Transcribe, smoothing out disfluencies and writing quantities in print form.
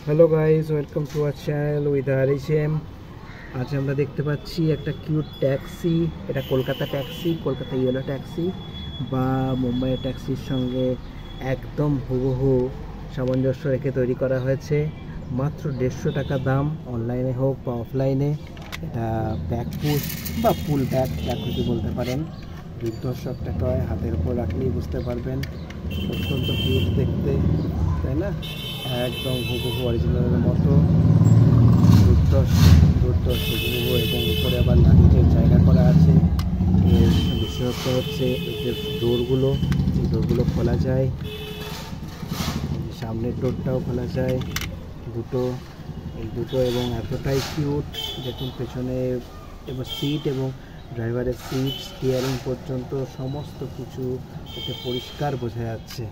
Hello guys, welcome to our channel with হারিসেম। আজ আমরা দেখতে পাচ্ছি একটা কিউট ট্যাক্সি। এটা Kolkata taxi, Kolkata yellow taxi বা মুম্বাইয়ের ট্যাক্সির সঙ্গে একদম হুবহু সামঞ্জস্য রেখে তৈরি করা হয়েছে। মাত্র 150 টাকা দাম, অনলাইনে হোক বা অফলাইনে। এটা ব্যাক পুশ বা ফুল ব্যাক যদি বলতে পারেন। দুর্ধর্ষ একটা টয়, হাতের উপর রাখলেই বুঝতে পারবেন। অত্যন্ত কিউট দেখতে, তাই না? একদম হুবহু অরিজিনালের মতো। দুর্ধর্ষ হুবহু, এবং উপরে আবার লাইটের জায়গা করা আছে। এর বিশেষত্ব হচ্ছে এই যে ডোরগুলো, এই ডোরগুলো খোলা যায়। সামনের ডোরটাও খোলা যায়, এই দুটো এবং এতটাই কিউট। দেখুন পেছনে এবং সিট এবং ড্রাইভারের সিট, স্টিয়ারিং পর্যন্ত সমস্ত কিছু এতে পরিষ্কার বোঝা যাচ্ছে।